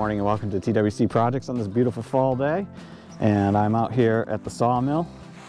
morning and welcome to TWC Projects on this beautiful fall day. And I'm out here at the Sawmill,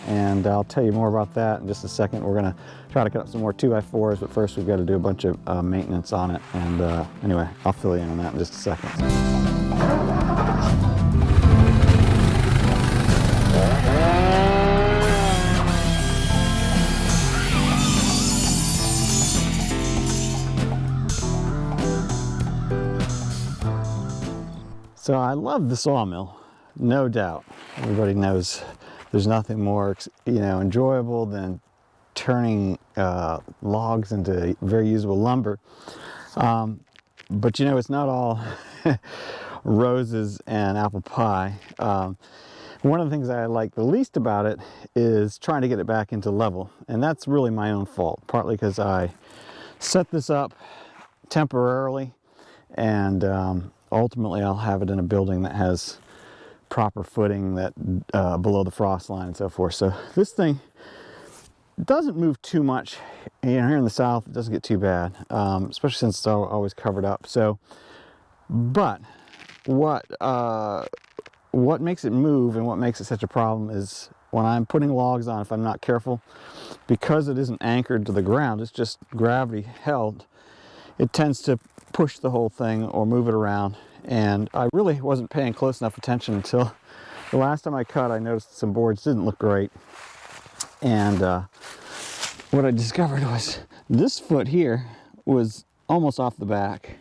and I'll tell you more about that in just a second. We're going to try to cut up some more 2x4s, but first we've got to do a bunch of maintenance on it. And anyway, I'll fill you in on that in just a second. So I love the sawmill, no doubt. Everybody knows there's nothing more, enjoyable than turning logs into very usable lumber. But it's not all roses and apple pie. One of the things I like the least about it is trying to get it back into level, and that's really my own fault. Partly because I set this up temporarily, and ultimately I'll have it in a building that has proper footing that below the frost line and so forth. So this thing doesn't move too much. Here in the south, it doesn't get too bad, especially since it's always covered up. So, but what makes it move and what makes it such a problem is when I'm putting logs on, if I'm not careful, because it isn't anchored to the ground, it's just gravity held, it tends to push the whole thing or move it around. And I really wasn't paying close enough attention until the last time I cut. I noticed some boards didn't look great, and what I discovered was this foot here was almost off the back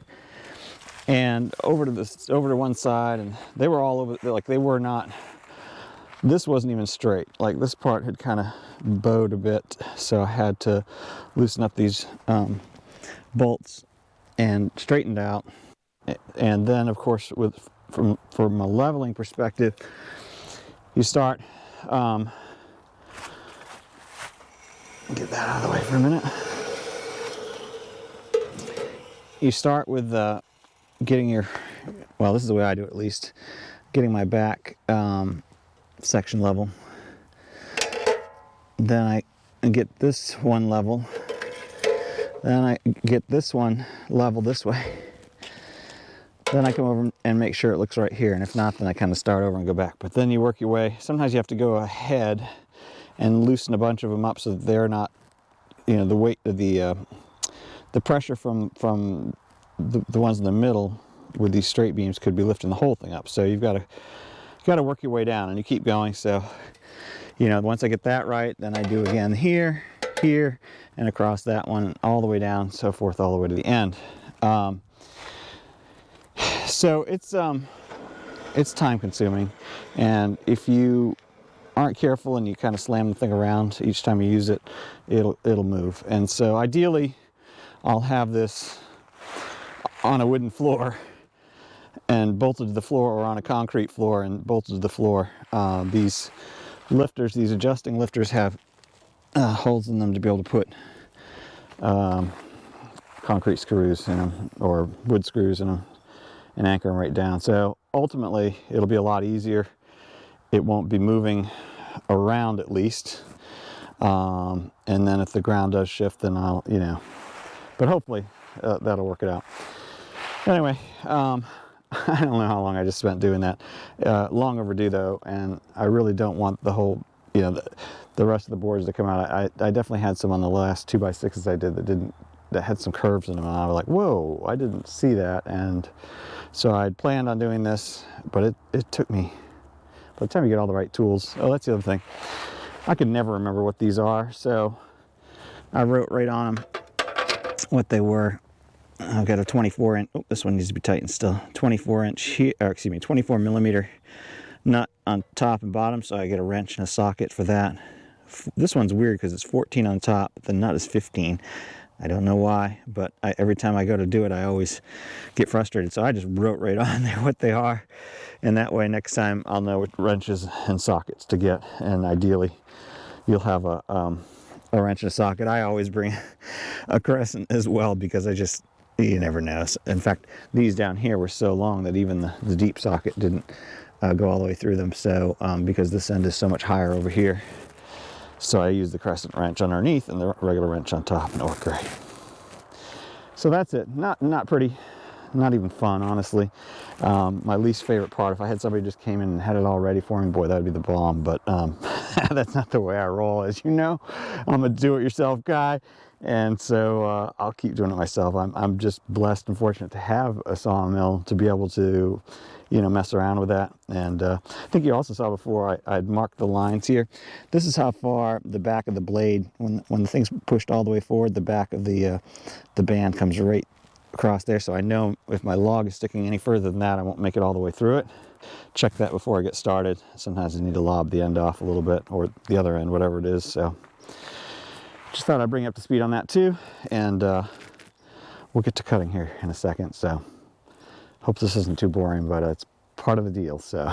and over to one side, and they were all over, like they were not, this wasn't even straight. Like this part had kind of bowed a bit, so I had to loosen up these bolts and straightened out. And then of course from a leveling perspective, you start get that out of the way for a minute. You start with getting your, well, this is the way I do it at least, getting my back section level. Then I get this one level. Then I get this one level this way. Then I come over and make sure it looks right here, and if not, then I kind of start over and go back. But then you work your way. Sometimes you have to go ahead and loosen a bunch of them up so that they're not, the weight of the pressure from the ones in the middle with these straight beams could be lifting the whole thing up. So you've got to work your way down, and you keep going. So once I get that right, then I do again here, and across that one, all the way down, so forth, all the way to the end. So it's time consuming, and if you aren't careful and you kind of slam the thing around each time you use it, it'll move. And so ideally I'll have this on a wooden floor and bolted to the floor, or on a concrete floor and bolted to the floor. These lifters, these adjusting lifters, have holes in them to be able to put concrete screws in them, or wood screws in them, and anchor them right down. So ultimately it'll be a lot easier. It won't be moving around, at least. And then if the ground does shift, then I'll, but hopefully that'll work it out. Anyway, I don't know how long I just spent doing that. Long overdue though, and I really don't want the whole, the rest of the boards to come out. I definitely had some on the last 2x6s I did that had some curves in them, and I was like, whoa, I didn't see that. And so I'd planned on doing this, but it took me, by the time you get all the right tools. Oh, that's the other thing. I could never remember what these are, so I wrote right on them what they were. I've got a 24 inch, oh, this one needs to be tightened still, 24 millimeter nut on top and bottom, so I get a wrench and a socket for that. This one's weird because it's 14 on top, but the nut is 15. I don't know why, but every time I go to do it, I always get frustrated. So I just wrote right on there what they are. And that way, next time, I'll know what wrenches and sockets to get. And ideally, you'll have a wrench and a socket. I always bring a crescent as well, because you never know. In fact, these down here were so long that even the deep socket didn't go all the way through them. So because this end is so much higher over here, so I use the crescent wrench underneath and the regular wrench on top, and it worked great. So that's it. Not pretty, not even fun, honestly. My least favorite part, if I had somebody just came in and had it all ready for me, boy, that would be the bomb. But that's not the way I roll, as you know. I'm a do-it-yourself guy, and so I'll keep doing it myself. I'm just blessed and fortunate to have a sawmill to be able to, you know, mess around with that. And I think you also saw before I'd marked the lines here. This is how far the back of the blade, when the thing's pushed all the way forward, the back of the band comes right across there. So I know if my log is sticking any further than that, I won't make it all the way through it. Check that before I get started. Sometimes I need to lob the end off a little bit, or the other end, whatever it is. So just thought I'd bring you up to speed on that too, and we'll get to cutting here in a second. So hope this isn't too boring, but it's part of the deal. So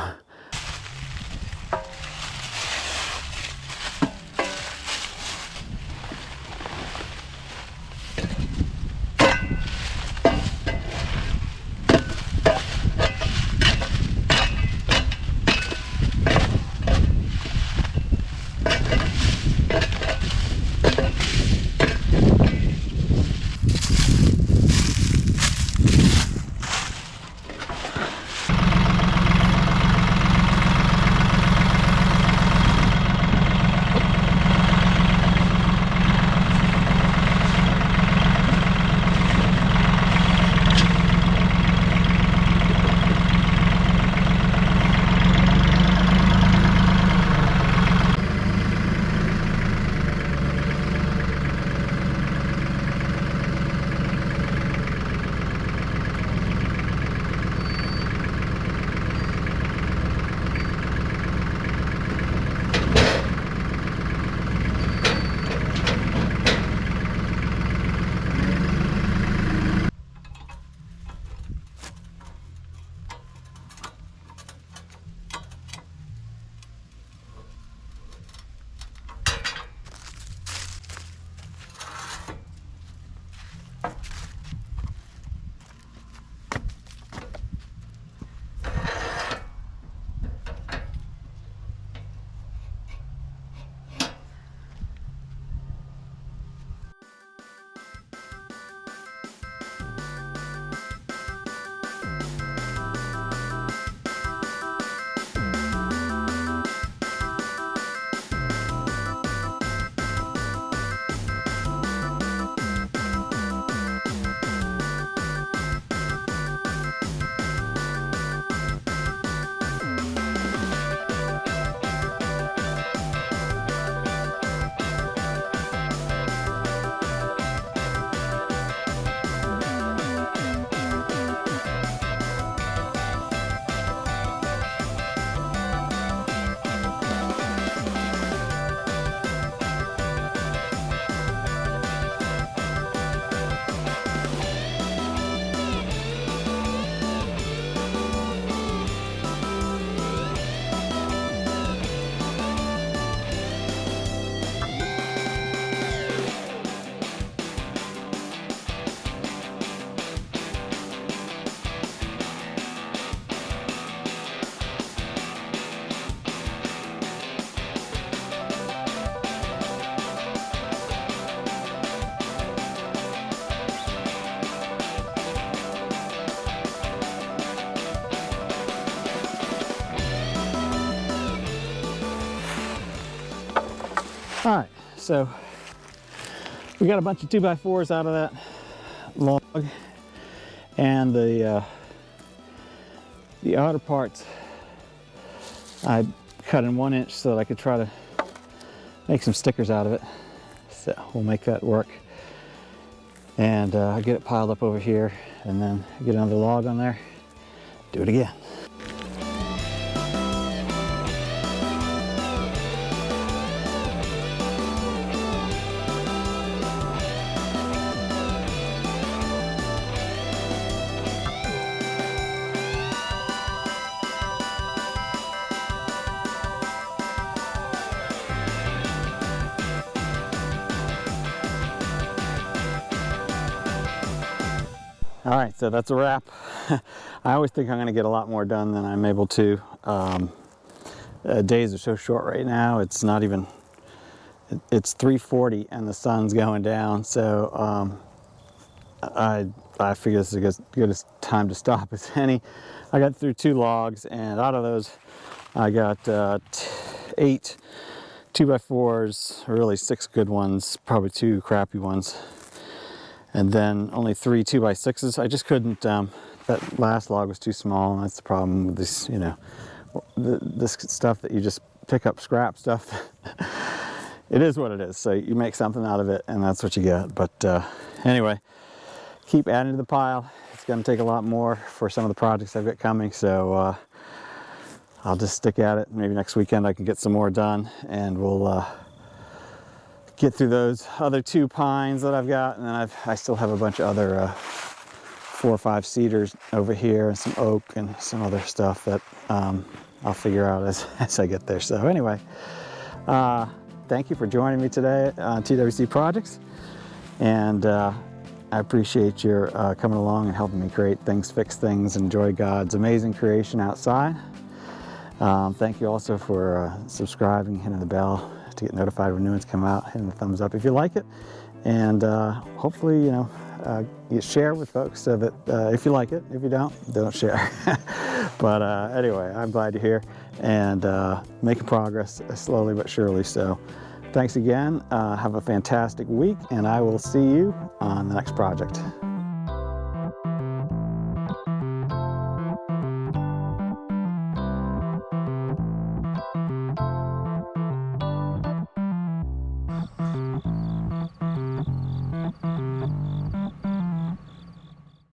all right, so we got a bunch of 2x4s out of that log, and the outer parts I cut in 1 inch so that I could try to make some stickers out of it. So we'll make that work, and I get it piled up over here, and then get another log on there, do it again. All right, so that's a wrap. I always think I'm going to get a lot more done than I'm able to. Days are so short right now. It's not even, it's 3:40 and the sun's going down. So I I figure this is as good a time to stop as any. I got through 2 logs, and out of those I got 8 2x4s, really 6 good ones, probably 2 crappy ones, and then only 3 2x6s. I just couldn't, that last log was too small, and that's the problem with this, you know, this stuff that you just pick up, scrap stuff. It is what it is, so you make something out of it, and that's what you get. But anyway, keep adding to the pile. It's going to take a lot more for some of the projects I've got coming, so I'll just stick at it. Maybe next weekend I can get some more done, and we'll get through those other 2 pines that I've got, and then I still have a bunch of other 4 or 5 cedars over here, and some oak and some other stuff that I'll figure out as I get there. So anyway, thank you for joining me today on TWC Projects, and I appreciate your coming along and helping me create things, fix things, enjoy God's amazing creation outside. Thank you also for subscribing, hitting the bell to get notified when new ones come out, hitting the thumbs up if you like it, and hopefully, you know, you share with folks so that if you like it, if you don't share. But anyway, I'm glad you're here and making progress slowly but surely. So thanks again. Have a fantastic week, and I will see you on the next project.